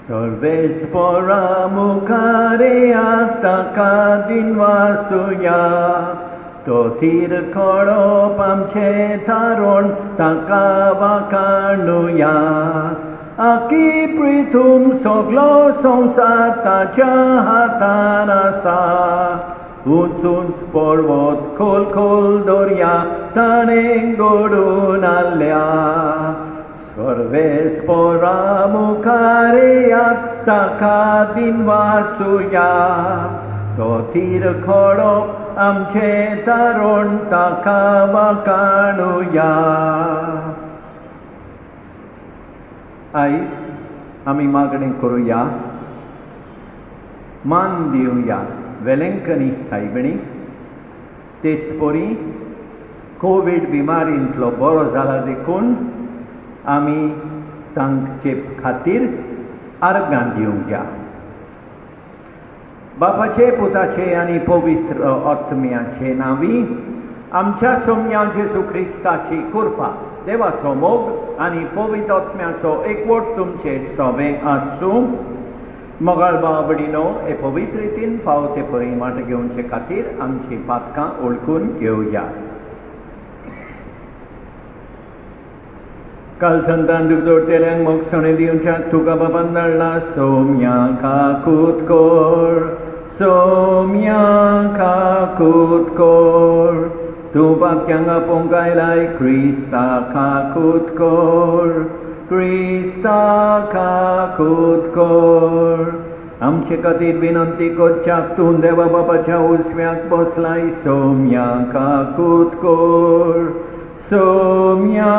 Solvespora mukare takadin vasuya Totir koro pamche taron takavakanuya Aki pritum soglo somsata jahatanasa Unsuns porvot kol kol doria tanengodunalya Sorvespora mukhareyat takadin vasuya Totir koro amche taron takavakanuya ice आम्ही मागणी करूया मान दिवया वेलंकनी सायबिणी तेच पोरी Covid बिमारींतलो बरो जाला देखून आमी तांचे खातीर आर्गां दिवया बापाचे पुताचे आनी पवित्र आत्म्याचे नावी आमच्या सोम्या जेजू ख्रिस्ताची कृपा देवाचो मोग आनी पवित्र आत्म्याचो एकवट तुमचे सोबे आसूं मोगाळ बाबडीनो हे पवित्र रितीन फावते परिमाट घेवचे खातीर आमची पातकां ओळखून घेवया काल संतान दुगदोडतेल्यांक मोक्षणे दिवच्या तुका बाबान धाडला सोम्या काकूत कोर सोम्या काकूत कोर तूं पापक्यांक आपोवंक आयलाय क्रिस्ता काकूत कोर क्रिस्ता काकूत कोर आमचे खातीर विनंती करच्याक तूं देवा बापाच्या उजव्याक बसलाय सोम्या काकूत कोर सोम्या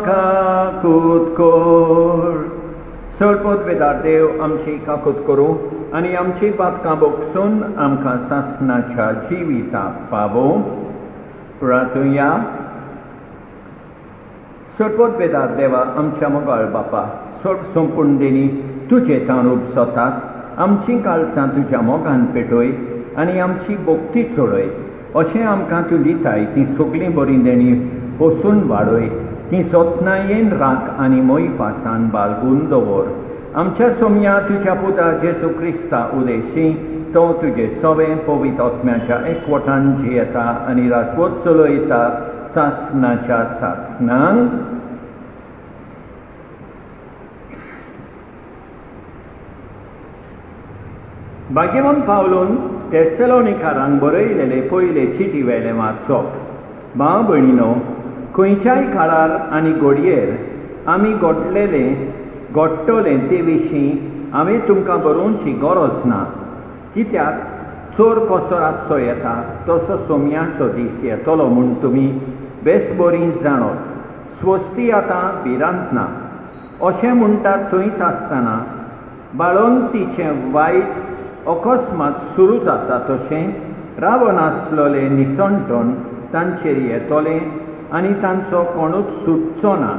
काकूत कोर सरपोत वेदार देव आमची काकूत करूं आनी आमची पातकां बोगसून आमकां सासणाच्या जिविताक पावो प्रार्थुया सरपोत वेदार देवा आमच्या मोगाळ बापा सोड संपूर्ण देणी तुजे तांदूळ सोतात आमची काळसां तुज्या मोगान पेटोय आनी आमची भोक्ती चोडय अशें आमकां तूं दिताय ती सगळीं बरीं देणी पोसून वाडय ती सोतनायेन राख आनी मोईपासान बाळगून दवर आमच्या सोम्या तुज्या पुता जेजू क्रिस्ता उदेशी तो तुजे सोबे पवित्र आत्म्याच्या एकवटान जियेता आनी राजवट चलयता सासणाच्या सासणांक भाग्यवान पावलून तेसलोनिकारांक बरयलेले पयले चिटी वेले वाचप भाव भयणीनो खंयच्याय काळार आनी घडयेर आमी घडटले ते विशीं हांवें तुमकां बरोवची गरज ना कित्याक चोर कसो रातचो येता तसो सोम्याचो दीस येतलो म्हूण तुमी बेस बरीं जाणत स्वस्ती आतां भिरांत ना अशें म्हणटात थंयच आसतना बाळंतीचें वायट अकस्मात सुरू जाता तशें रावनासलोले निसंटण तांचेर येतोलें आनी तांचो कोणूच सुटचो ना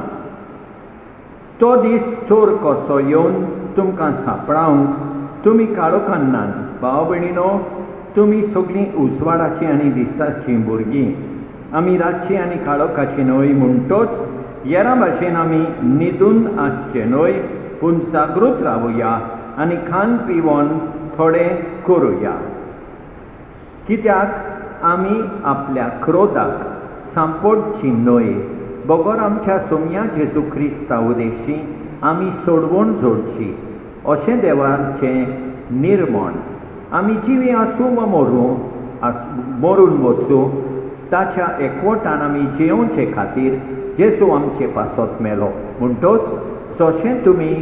तो दीस चोर कसो येवन तुमकां सांपळावंक तुमी काळोखान्नान भाव भयणीनो तुमी सगळीं उसवाडाचीं आनी दिसाचीं भुरगीं आमी रातचीं आनी काळोखाची न्हय म्हणटोच हेरा भाशेन आमी न्हिदून आसचे न्हय पूण जागृत रावुया आनी खान पिवोन थोडें करुया कित्याक आमी आपल्या क्रोधाक सांपडची न्हय बगोर आमच्या सोम्या जेजू क्रिस्ता उदेशी आमी सोडवण जोडची अशें देवाचें निर्मण आमी जिवी आसूं वा मरून वचूं ताच्या एकवटान आमी जेवचे खातीर जेजू आमचे पासत मेलो म्हणटोच जशें तुमी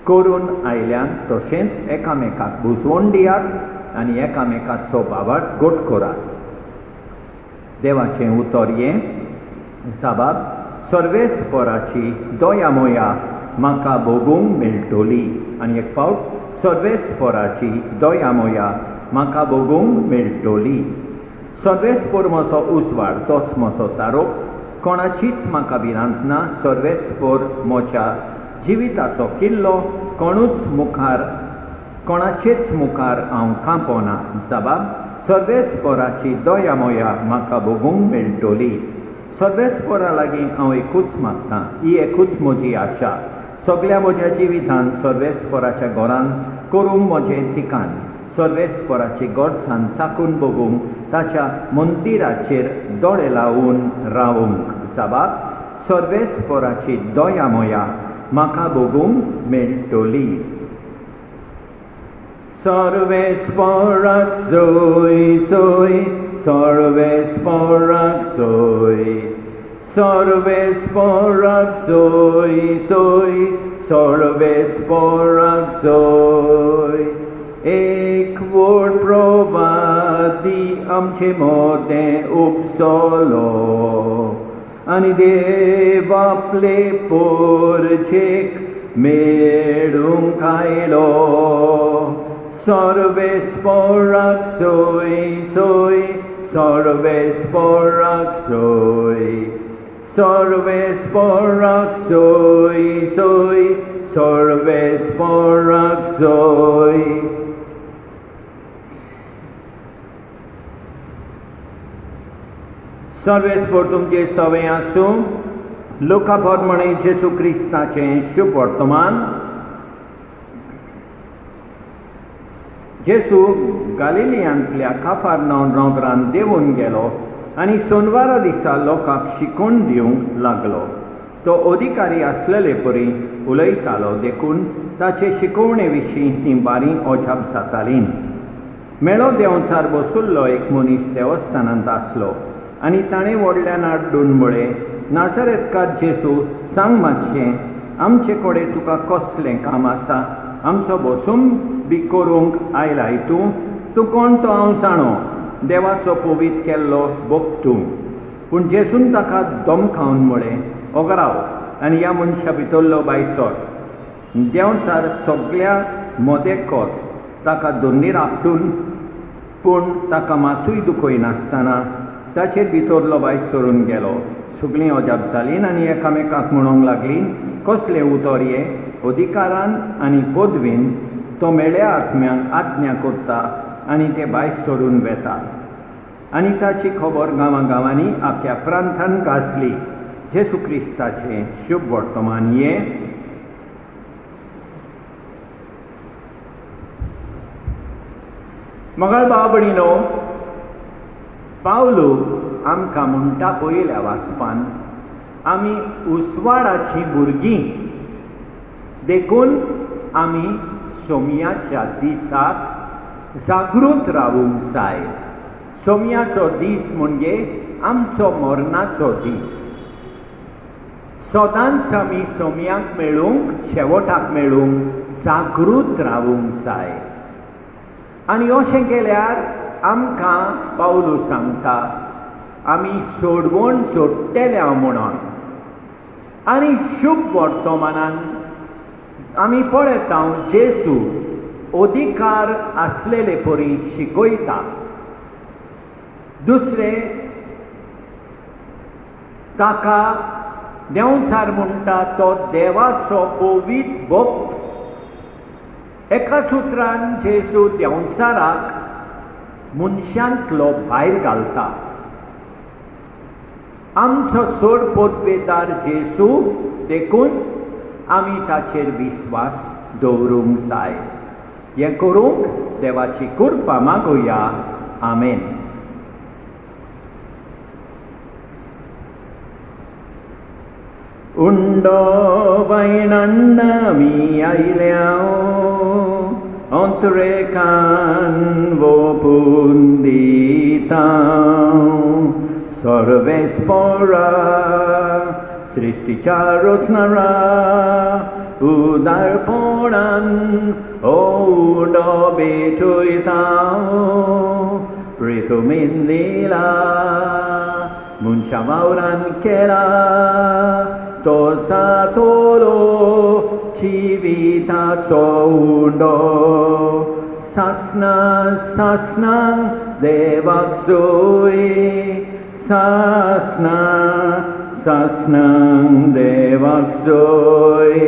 करून आयल्यान तशेंच एकामेकाक बुजवण दियात आनी एकामेकाचो बाबाट गोट करात देवाचें उतर हें साबाब सर्वेस्पराची दया मोया म्हाका भोगूंक मेळटली आनी एक फावट सर्वेस्पराची दया मोया म्हाका भोगूंक मेळटली सर्वेस्पर म्हजो उजवाड तोच म्हजो तारो कोणाचीच म्हाका भिरांत ना सर्वेस्पर म्हज्या जिविताचो किल्लो कोणाचेच मुखार हांव कांपोना साबाब सर्वेस्पराची दया मोया म्हाका भोगूंक मेळटली सर्वेस्परा लागीं हांव एकूच मागतां ही एकूच म्हजी आशा सगळ्या म्हज्या जिवितांत सर्वेस्पराच्या घरांत करूंक म्हजें ठिकाण, सर्वेस्पराची गोडसाण चाकून बगूंक ताच्या मंदिराचेर दोळे लावून रावूंक साबार सर्वेस्पराची दोया मोया म्हाका बगूंक मेळटली. सर्वेस्पराक सोय सोय, सर्वेस्पराक सोय, सर्वेस्पराक सोय सोय, सर्वेस्पराक सोय. एक वोड प्रवादी आमचे मोदें उपसलो आनी देव आपले पोरचेक मेळूंक आयलो. सर्वेस्पराक सोय सोय, सर्वेस्पराक सोय, सर्वेस्पराक सोय सोय, सर्वेस्पराक सोय. सर्वेस्पर तुमचे सवय आसूं. लोकांप्रमाणे जेजू क्रिस्ताचें शुभ वर्तमान. जेजू गालिलियांतल्या काफारनाऊम रांदरांत देंवून गेलो आनी सोनवारा दिसा लोकांक शिकोवन दिवंक लागलो. तो अधिकारी आसलेले परी उलयतालो देखून ताचे शिकोवणे विशीं तीं बारीं अजाप जातालीं. मेळो देंवचार बसुल्लो एक मनीस देवस्थानांत आसलो आनी ताणें व्हडल्यान आड्डून म्हळें, नासरेतकार जेजू, सांग मातशें, आमचे कडेन तुका कसलें काम आसा? आमचो बसून बी करूंक आयलाय तूं कोण तो हांव जाणो, देवाचो पवीत केल्लो भोगतू. पूण जेजून ताका धमकावन म्हळें, ओगराव आनी ह्या मनशा भितरलो भायर सर. देंवचार सगळ्या मोदेकोत ताका दोंडीर आपटून, पूण ताका मातूय दुखय नासतना ताचेर भितरलो भायर सरून गेलो. सगळीं अजाप जालीं आनी एकामेकाक म्हणूंक लागलीं, कसलें उतर हें? अधिकारान आनी पदवीन तो मेळ्या आत्म्यांक आज्ञा करता आनी ते भायर सरून वेता. आनी ताची खबर गांवांनी आख्या प्रांतांत गाजली. जेजू क्रिस्ताचें शुभ वर्तमान हें. मोगाळ भाव भयणीनो, पावलू आमकां म्हणटा पयल्या वाचपान, आमी उसवाडाची भुरगीं देखून आमी सोमयाच्या दिसाक जागृत रावूंक जाय. सोमयाचो दीस म्हणजे आमचो मरणाचो दीस. सदांच आमी सोमयाक मेळूंक, शेवटाक मेळूंक जागृत रावूंक जाय. आनी अशें केल्यार आमकां पावलू सांगता, आमी सोडवण सोडटल्या म्हणून. आनी शुभ वर्तमानान आमी पळयता जेजू अधिकार आसलेले परी शिकयता. दुसरें, ताका देंवचार म्हणटा तो देवाचो पवीत भक्त. एकाच उतरान जेजू देंवचाराक मनशांतलो भायर घालता. आमचो सोड पदवेदार जेजू देखून आमी ताचेर विस्वास दवरूंक जाय. हें करूंक देवाची कृपा मागुया. आमेन. उंडो बायणान आमी आयल्या, अंतरेकान वोपून दिता. सर्वेस्परा सृष्टीच्या रचणारा उदारपणान उंडो भेटयता. प्रेतुमीन दिला मनशा वावरान केला, तो सातोलो जिविताचो उंडो. सासना सासना देवाक सोय, सासना सासना देवाक सोय.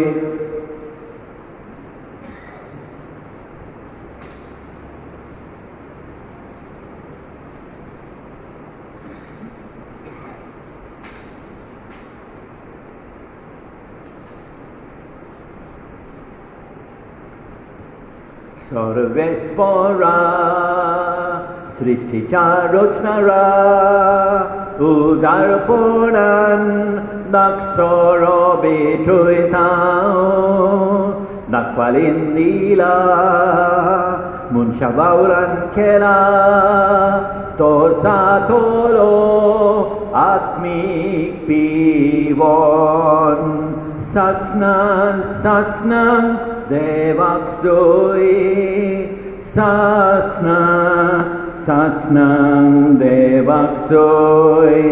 सर्वेस्परा सृष्टीच्या रचणारा उदारपणान दाक्षरो बेठयता दाखवालीन दिला मनशा वावरान केला तो सातलो आत्मीक पिवोन सासनां देवाक जोय सासनां देवाक जोय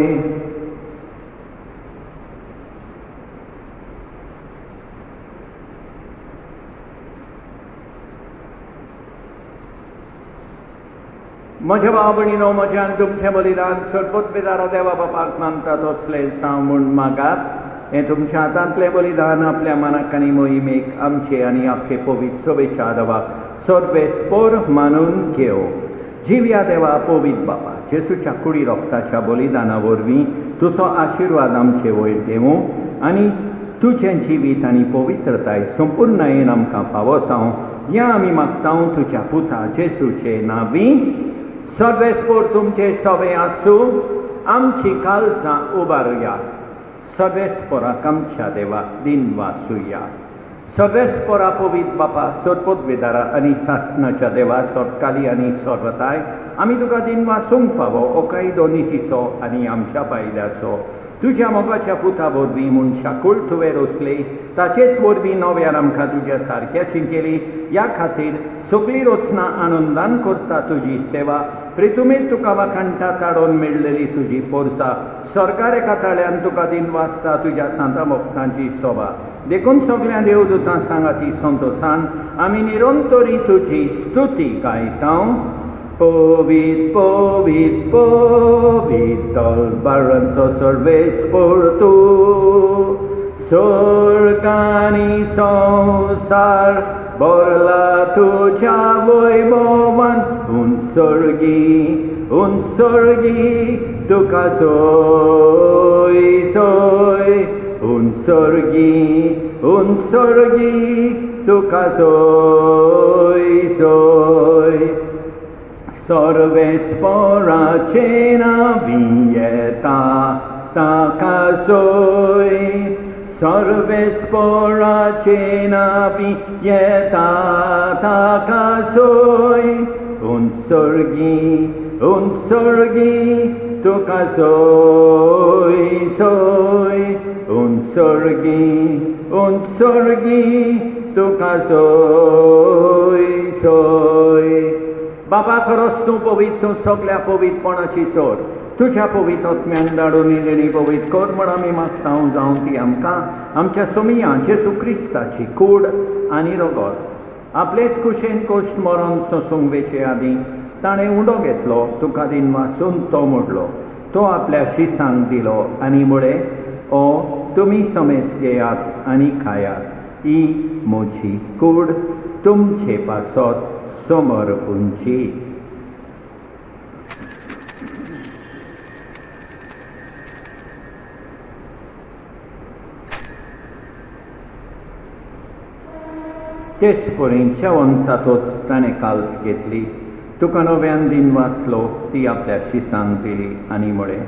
म्हज्या भाव भयणीनो म्हज्यान तुमचें बलिदान सर्पोत्पितारा देवा बापाक मानतात तसलें सांव म्हूण मागात हें तुमच्या हातांतलें बलिदान आपल्या मनाक आनी मोहिमेक आमचे आनी आख्खे पवित्र सभेच्या देवाक सर्वेस्पोर मानून घेव जिव्या देवा पवित्र बापा जेसूच्या कुडी रोगताच्या बलिदाना वरवीं तुजो आशिर्वाद आमचे वयर देवूं आनी तुजें जिवीत आनी पवित्रताय संपूर्णयेन आमकां फावो जावं या आमी मागतां तुज्या पुता जेसूचे नांवी सर्वेस्पोर तुमचे सवे आसूं आमची काळजां उबारुया सर्वेस्पोराक आमच्या देवाक दिनवासुया सर्वेस्पोरा पवित्र बापा सर्पोद्वेदारा आनी सासनाच्या देवा सोटकाली आनी सर्वताय आमी तुका दिनवासूंक फावो ओकायदो नितीचो आनी आमच्या बायल्याचो तुज्या मोगाच्या पुता वरवीं मनशा कुळ तुवें रचले ताचेच वरवीं नव्यान आमकां तुज्या सारक्याची केली या खातीर सगळी रचना आनंदान करता तुजी सेवा प्रितुमेत तुका वाखाणटा ताडोवन मेळलेली तुजी पोरसां सरकार एका ताळ्यान तुका दिनवासता तुज्या सांता भक्तांची सोबा देखून सगळ्या देवदूतां सांगाती संतोशान आमी निरंतरी तुजी स्तुती गायता Povit, povit, povit, tolbaranzo सर्वेस्पोर तू स्वर्गानी संसार बोरला तुझ्या वैभवान उंसर्गी तुका सोय सोय उंसर्गी तुका सोय सोय सर्वेस्पोराचे नांवी येता ताका सोय सर्वेस्पोराचे नांवी येता ताका सोय उंसर्गी तुका सोय सोय उंसर्गी तुका सोय सोय बाबा खरोच तूं पवित्र तूं सगळ्या पवित्रपणाची सोड तुज्या पवित्र आत्म्यान धाडून इलेली पवित्र कर म्हण आमी मागता जावं ती आमकां आमच्या सोमिया जेसू क्रिस्ताची कूड आनी रगत आपलेच कुशेन कोश्ट मरण सोसूंक वेचे आदीं ताणें उंडो घेतलो तुका दिनवासून तो मोडलो तो आपल्या शिसांक दिलो आनी म्हळें ओ तुमी समेस घेयात आनी खायात ही म्हजी कूड तुमचे पासत समोर उंची तेच परींच्या वंशातोच ताणें काल्स घेतली तुका नव्यान दिन वाचलो ती आपल्या शिसांक दिली आनी म्हळें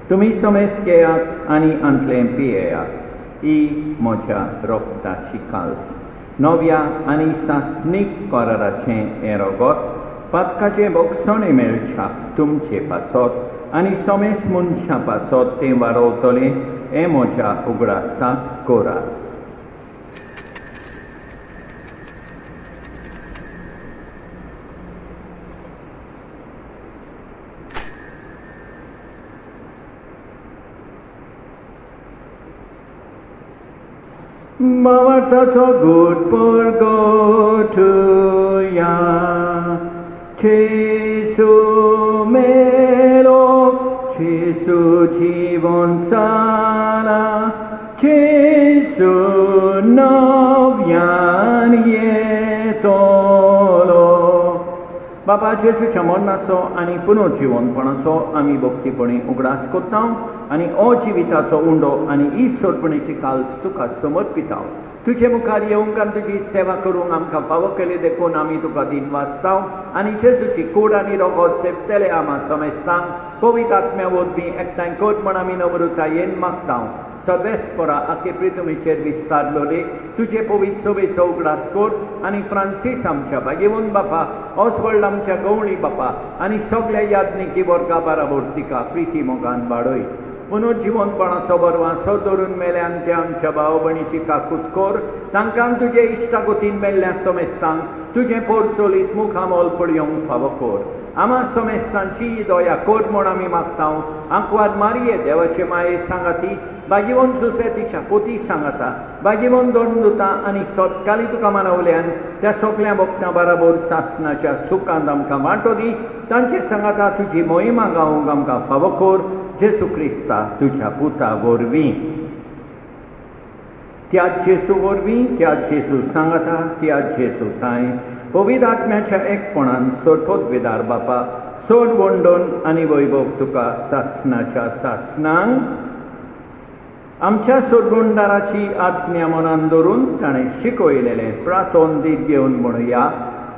तुमी समेस घेयात आनी आंतलें पियेयात ही म्हज्या रोगताची काल्स नव्या आनी सासनीक कराराचें हें रगत पातकाचें बोगसणें मेळच्या तुमचे पासत आनी समेस मनशां पासत तें वारोवतलें हें म्हज्या उगडासाक कोरात Mawartaco good porgotuya Jesu melo Jesu jivon sana Jesu nowyan yetolo बापा जेजूच्या मरणाचो आनी पुनर्जिवनपणाचो आमी भक्तीपणी उगडास कोत्ता आनी अजिविताचो उंडो आनी ईश्वरपणीची काल्स तुका समर्पिता. तुजे मुखार येवंक आनी तुजी सेवा करूंक आमकां फावो केले देखून आमी तुका दिन वाचता आनी जेजूची कूड आनी रगत सेपतेले आमा समेस्तांक पवित्र आत्म्या वरवीं एकठांय कर म्हण आमी नम्रतायेन मागता. सदस्परा आखे प्रितुमेचेर विस्तारलोले तुजे पवित्र सभेचो उगडास कर आनी फ्रांसीस आमच्या भाग्यवन बापा, ऑसवर्ल्ड आमच्या गवळी बापा आनी सगळ्या याज्ञिकी वर्गा बाराबर तिका प्रिती मोगान वाडय. पुनर्जिवनपणाचो बरवासो धरून मेल्यान ते आमच्या भाव भयणीची काकूट कर. तांकां तुजे इश्टागतीन मेल्ल्या समेस्तांक तुजें पोरसोलीत मुखामोल पडयोंक फावो कर. आमा समेस्तांची दया कर म्हूण आमी मागता. आंकवार मारये देवाचे माये सांगाती, भाग्यवन सुसेतीच्या पोती सांगाता, भाग्यवन दोंडुता आनी सतकाली तुका मानवल्यान त्या सगळ्या भक्तां बराबर सासणाच्या सुखांत आमकां वांटो दी. तांचे सांगाता तुजी मोहिमा गावूंक आमकां फावो कर. जेसू क्रिस्ता तुझ्या पुता वरवीं. त्याच जेसू वरवीं, त्याच जेसू सांगाता, त्याच जेसू ताय पवित्र आत्म्याच्या एकपणान सोडपोत वेदार बापा, सोड वंडोन आनी वैभव तुका सासणाच्या सासणांक. आमच्या सोडगुंडाराची आज्ञा मनान धरून ताणें शिकयलेलें प्रार्थोन दीत घेवन म्हणुया.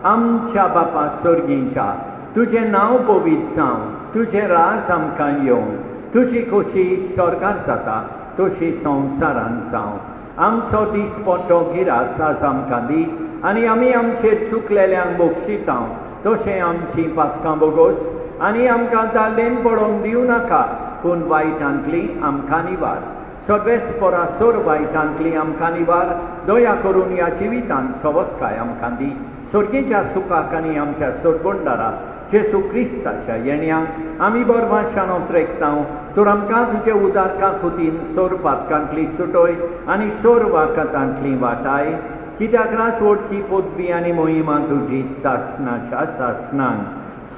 आमच्या बापा सर्गीच्या, तुजें नांव पवित्र जावं, तुजें राज आमकां येवं, तुजी खोशी स्वर्गार जाता तशी संवसारांत जावं. आमचो दिसपट्टो गिरास आज आमकां दी आनी आमी आमचेर चुकलेल्यांक बक्षिता तशें आमची पातकां बोगोस आनी आमकां दालेन पडोवन दिवं नाका, पूण वायटांतली आमकां निवार. सगळेस्परा सोर वायटांतली आमकां निवार. दया करून ह्या जिवितांत सवस्काय आमकां दी. सर्गेच्या सुखाक आनी आमच्या सोडगुंडारा जेसू क्रिस्ताच्या येण्याक आमी बरभाशान ओतरेकता. तर आमकां तुजे उदार काकुतीन सोर पातकांतली सुटोय आनी सोर वाकतांतली वाटाय. कित्याक रासवडची पदवी आनी मोहिमा तुजी सासणाच्या सासणांक.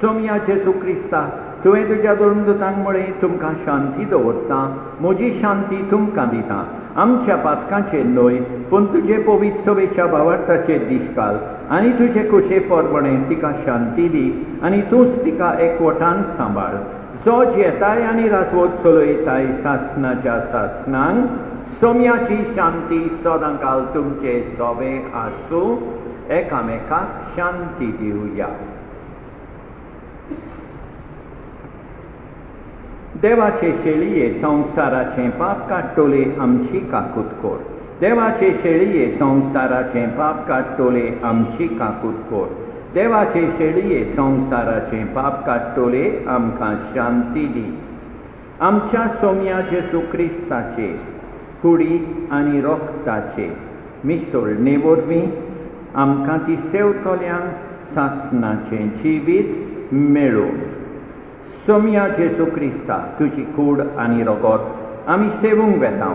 सोम्या जेसू क्रिस्ता, तुवें तुज्या दोंडुतांक म्हळें तुमकां शांती दवरता, म्हजी शांती तुमकां दिता. आमच्या पातकांचेर न्हय पूण तुजे पवित्र सभेच्या भावार्थाचेर दीस घाल आनी तुजे कुशे परमणें तिका शांती दी आनी तूंच तिका एकवटान सांबाळ. जोज येताय आनी राजवट चलयताय सासणाच्या सासणांक. सोम्याची शांती सदांकाल तुमचे सोबे आसूं. एकामेकाक शांती दिवया. देवाचे शेळये संवसाराचें पाप काडटोले आमची काकूट कर. देवाचे शेळये संवसाराचें पाप काडटोले आमची काकूट कर. देवाचे शेळये संवसाराचें पाप काडटोले आमकां शांती दी. आमच्या सोम्या जेसू क्रिस्ताचे कुडी आनी रोखताचे मिसळणे वरवीं आमकां ती सेवतोल्यांक सासणाचें जिवीत मेळो. सोम्या जेसू क्रिस्ता, तुजी कूड आनी रगत आमी सेवूंक वेता.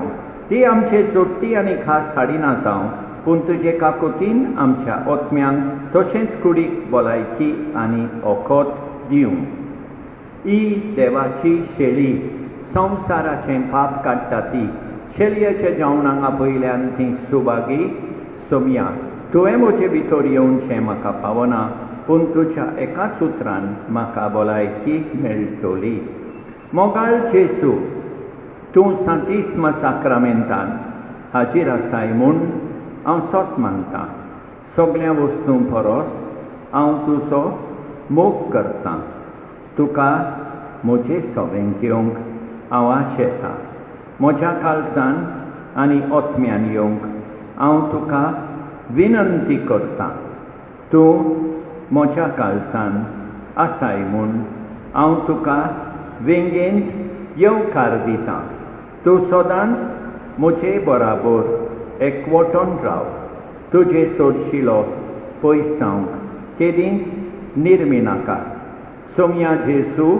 ती आमचे जोडटी आनी खास हाडिना जावं, पूण तुजे काकुतीन आमच्या ओतम्यांक तशेंच कुडीक भलायकी आनी ओखोत दिवं. ही देवाची शेळी संवसाराचें पाप काडटा ती. शेळयेच्या जेवणाक आपयल्यान ती सुभागी. सोम्या, तुवें म्हजे भितर येवनशें म्हाका पावना, पूण तुज्या एकाच उतरान म्हाका भलायकी मेळटली. मोगाळ जेसू, तूं सांतिस्म साक्रामेंतान हाजीर आसाय म्हूण हांव सोत मानतां. सगळ्या वस्तूं परस हांव तुजो मोग करतां. तुका म्हजे सोबेंत येवंक हांव आशेतां. म्हज्या काळजान आनी ओतम्यान येवंक हांव तुका विनंती करतां. तूं म्हज्या काळजान आसाय म्हूण हांव तुका वेंगेंत येवकार दितां. तूं सदांच म्हजे बराबर एकवटोन राव. तुजे सोडशिलो पयस जावंक केदींच निर्मी नाका. सोम्या जेसू,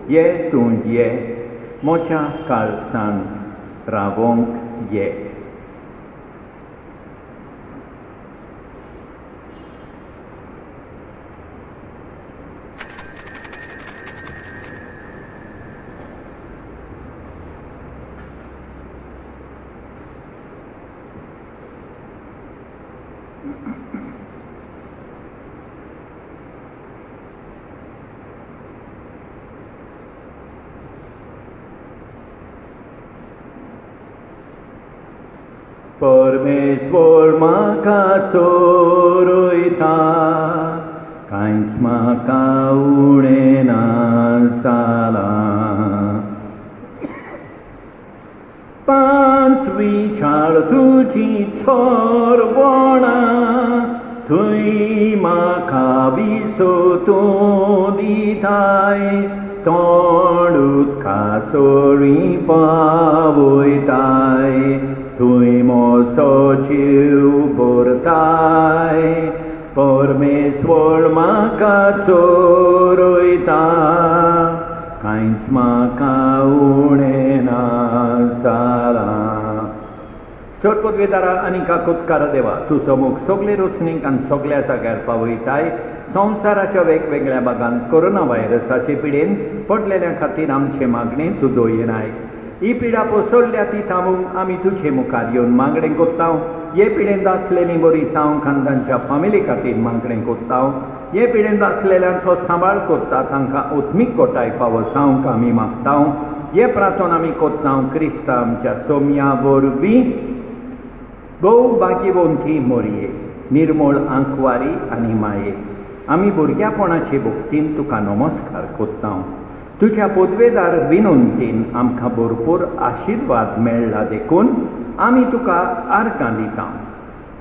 ये तूं ये म्हज्या काळजान रावोंक ये. परमेश्वर म्हाका चोरयता, कांयच म्हाका उणें नासलां. पांचवी चाळ तुजी चोरवणां, थंय म्हाका विसोतूं दिताय. तोंड उदकासोरी पावयताय, थंय मोसो जीव भरताय. परमेश्वर म्हाका चोरयता, कांयच म्हाका उणें नासलां. सोडपदवेदारा आनी काकुतकारा देवा, तुजो मोग सगळे रचणीक आनी सगळ्या जाग्यार पावयताय. संवसाराच्या वेगवेगळ्या भागांत कोरोना व्हायरसाचे पिडेन पडलेल्या खातीर आमचे मागणे तूं दोयनाय. ही पिडा पसरल्या ती थांबूंक आमी तुजे मुखार येवन मागणें कोत्ता. हे पिडेंत आसलेली बरी सावंक आनी तांच्या फामिली खातीर मागणें कोत्ता. हे पिडेंत आसलेल्यांचो सांबाळ करता तांकां उत्मीक कोटाय फावो जावंक आमी मागता. हे प्रार्थना आमी कोत्ता क्रिस्ता आमच्या सोम्या वरवीं. भोव भाग्यवंती मोरये, निर्मळ आंकवारी आनी माये, आमी भुरग्यापणाचे भक्तीन तुका नमस्कार कोत्ता. तुज्या पदवेदार विनंतीन आमकां भरपूर आशिर्वाद मेळ्ळा देखून आमी तुका आर्गां दिता.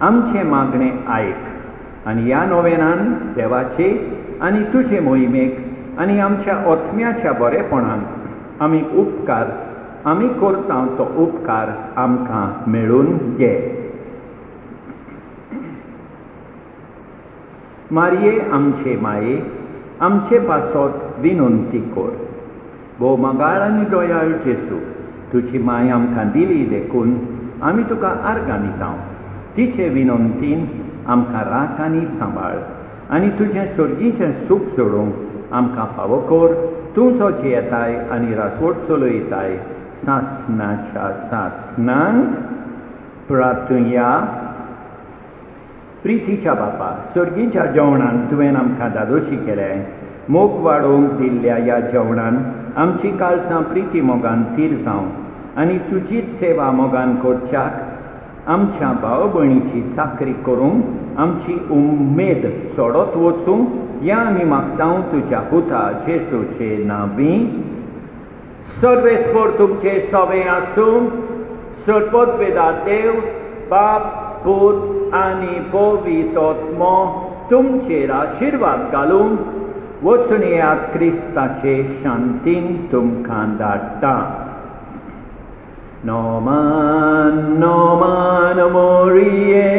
आमचे मागणें आयक आनी ह्या नोवेनान देवाचे आनी तुजे मोहिमेक आनी आमच्या ओतम्याच्या बरेपणान आमी उपकार आमी करता तो उपकार आमकां मेळून घे. मारये आमचे माये, आमचे पासत विनंती कर. भोव मोगाळ आनी दयाळ जेसू, तुजी माय आमकां दिली देखून आमी तुका आर्गां दिता. तिचे विनंतीन आमकां राख आनी सांबाळ आनी तुजें सर्गीचें सूख सोडूंक आमकां फावो कर. तूं जो जियेताय आनी रासवट चलयताय, सासणाच्या सासणान प्रार्थुया. प्रितीच्या बापा, सर्गीच्या जेवणान तुवें आमकां दादोशी केलें. मोग वाडोवंक दिल्ल्या ह्या जेवणान आमची काळजां प्रिती मोगान तीर जावं आनी तुजीच सेवा मोगान करच्याक आमच्या भाव भयणीची चाकरी करूंक आमची उमेद चडत वचूं. ह्या आमी मागता तुज्या पुता जेसूचे नांवी. सर्वेस्पर तुमचे सवें आसूं. सर्वोदवेदार देव, बाप, पूत आनी पवित्र आत्मो तुमचेर आशिर्वाद घालून वचून येयात. क्रिस्ताचे शांतीन तुमकां धाडटा. नोमान नोमान मोरये,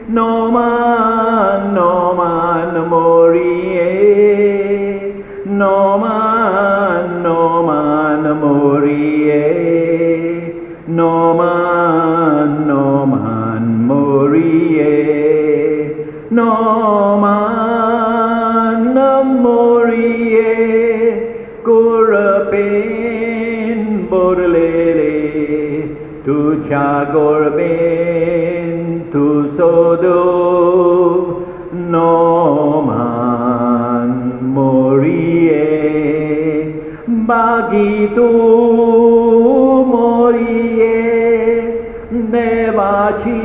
नोमान नोमान मोरये, नोमान नोमान मोरये, नोमान नोमान मोरये, नोमान मोरये. गोरबेन बोरलेले तुझ्या गोरबेन तू सोदो. नोमान मोरये, बागी तू मोरये, देवाची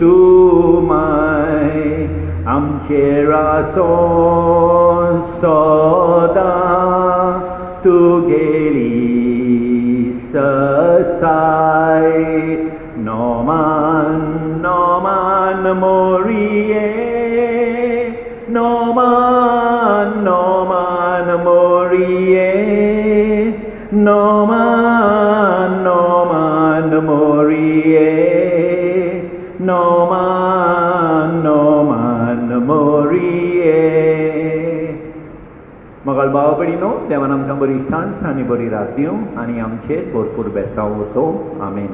तू माय, आमचे रासोन सदां तू गेली ससाय. नोमान नोमान मोरये, नोमान नोमान मोरये, नोमान नोमान मोरये, नोमान नोमान मोरये. मोगाळ भाव भयणीनो, देवान आमकां बरी सांज आनी बरी रात दिवं आनी आमचेर भरपूर बेसांव वतो. आमेन.